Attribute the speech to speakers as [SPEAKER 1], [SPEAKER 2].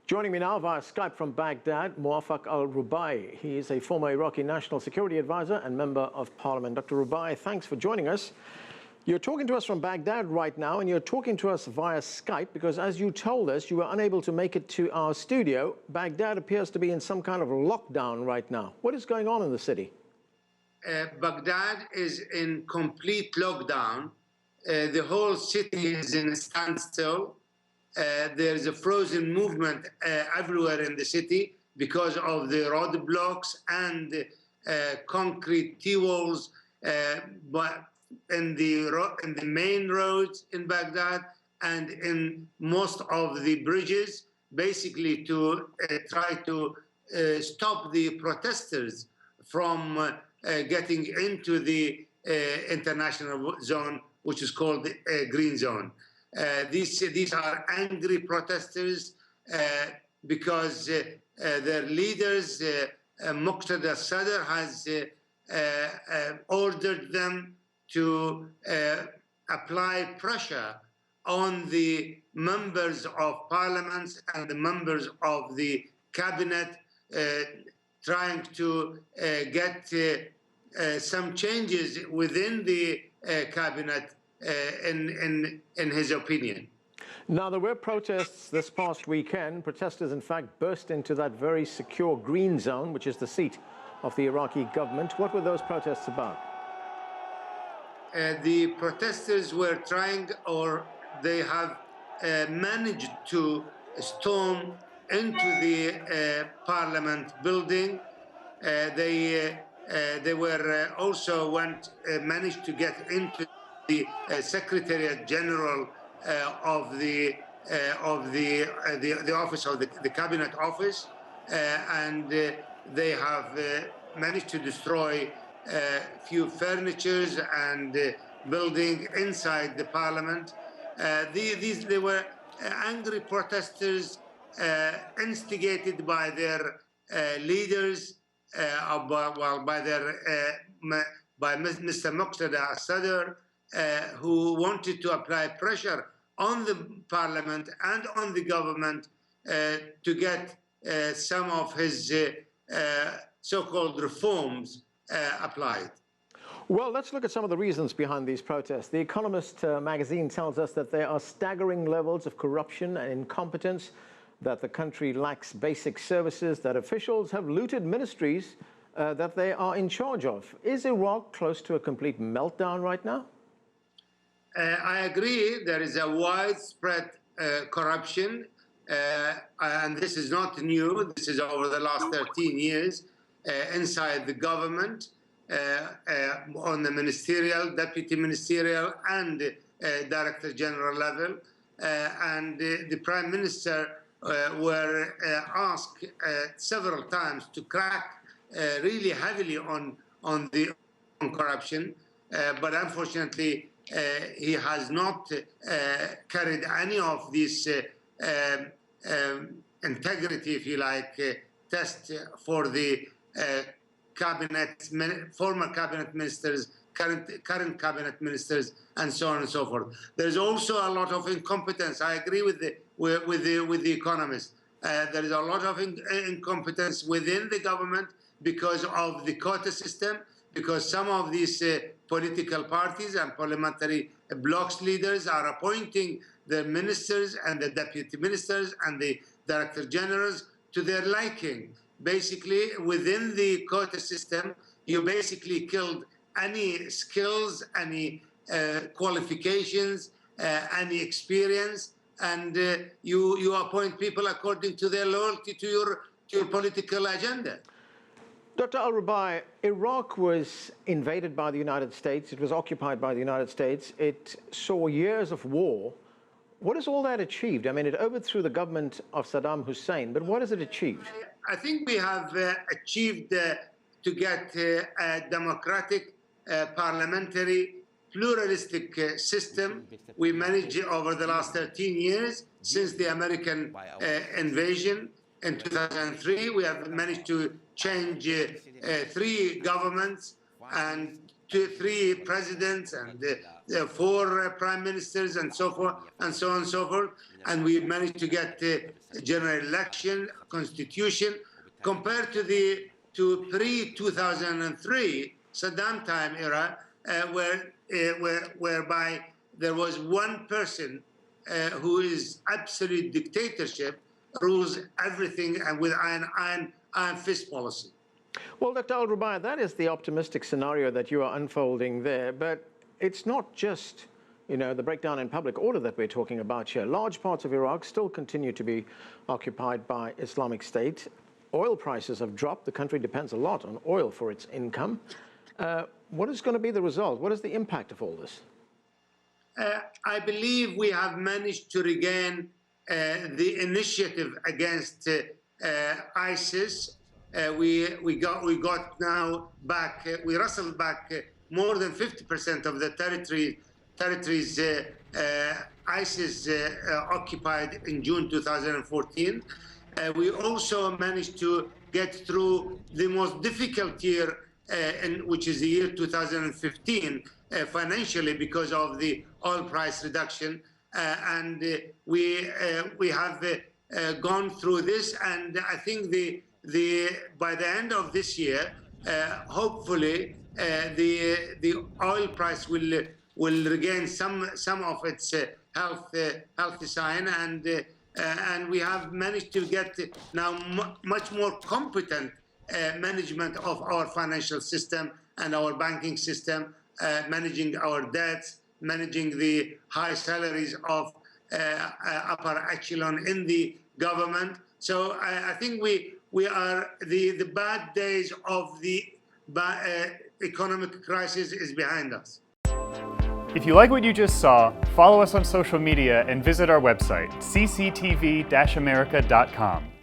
[SPEAKER 1] Joining me now via Skype from Baghdad, Mowaffak al-Rubaie. He is a former Iraqi National Security Advisor and Member of Parliament. Dr. Rubaie, thanks for joining us. You're talking to us from Baghdad right now, and you're talking to us via Skype because, as you told us, you were unable to make it to our studio. Baghdad appears to be in some kind of lockdown right now. What is going on in the city?
[SPEAKER 2] Baghdad is in complete lockdown. The whole city is in a standstill. There's a frozen movement everywhere in the city because of the roadblocks and concrete T-walls, but in the main roads in Baghdad and in most of the bridges, basically to try to stop the protesters from getting into the international zone, which is called the green zone. These are angry protesters because their leaders, Muqtada Sadr, has ordered them to apply pressure on the members of parliaments and the members of the cabinet, trying to get some changes within the cabinet, in his opinion.
[SPEAKER 1] Now, there were protests this past weekend. Protesters, in fact, burst into that very secure green zone, which is the seat of the Iraqi government. What were those protests about?
[SPEAKER 2] The protesters were trying, or they have managed to storm into the parliament building. They were also managed to get into the Secretariat General of the office of the cabinet office, and they have managed to destroy few furnitures and building inside the parliament. They were angry protesters instigated by their leaders, by Mr. Muqtada Sadr, who wanted to apply pressure on the parliament and on the government to get some of his so-called reforms applied.
[SPEAKER 1] Well, let's look at some of the reasons behind these protests. The Economist magazine tells us that there are staggering levels of corruption and incompetence, that the country lacks basic services, that officials have looted ministries that they are in charge of. Is Iraq close to a complete meltdown right now?
[SPEAKER 2] I agree. There is a widespread corruption, and this is not new. This is over the last 13 years inside the government, on the ministerial, deputy ministerial, and director general level. And the Prime Minister were asked several times to crack really heavily on corruption, but unfortunately, he has not carried any of this integrity, if you like, test for the former cabinet ministers, current cabinet ministers, and so on and so forth. There's also a lot of incompetence. I agree with the Economist. There is a lot of incompetence within the government because of the quota system, because some of these political parties and parliamentary blocs leaders are appointing the ministers and the deputy ministers and the director generals to their liking. Basically, within the quota system, you basically killed any skills, any qualifications, any experience, and you appoint people according to their loyalty to your political agenda.
[SPEAKER 1] Dr. al-Rubaie, Iraq was invaded by the United States. It was occupied by the United States. It saw years of war. What has all that achieved? I mean, it overthrew the government of Saddam Hussein, but what has it achieved?
[SPEAKER 2] I think we have achieved to get a democratic, parliamentary, pluralistic system. We managed over the last 13 years since the American invasion. In 2003, we have managed to change 3 governments and 3 presidents and 4 prime ministers and so forth, and so on and so forth. And we managed to get a general election, constitution, compared to pre-2003 Saddam time era, whereby there was one person who is absolute dictatorship, rules everything, and with iron fist policy.
[SPEAKER 1] Well, Dr. al-Rubaie, that is the optimistic scenario that you are unfolding there, but it's not just, you know, the breakdown in public order that we're talking about here. Large parts of Iraq still continue to be occupied by Islamic State. Oil prices have dropped. The country depends a lot on oil for its income. What is going to be the result? What is the impact of all this?
[SPEAKER 2] I believe we have managed to regain the initiative against ISIS. We got now back. We wrestled back more than 50% of the territories ISIS occupied in June 2014. We also managed to get through the most difficult year, which is the year 2015, financially, because of the oil price reduction. And we have gone through this, and I think by the end of this year, hopefully, the oil price will regain some of its healthy sign, and we have managed to get now much more competent management of our financial system and our banking system, managing our debts, managing the high salaries of upper echelon in the government. So I think we are the bad days of the economic crisis is behind us.
[SPEAKER 3] If you like what you just saw, follow us on social media and visit our website, cctv-america.com.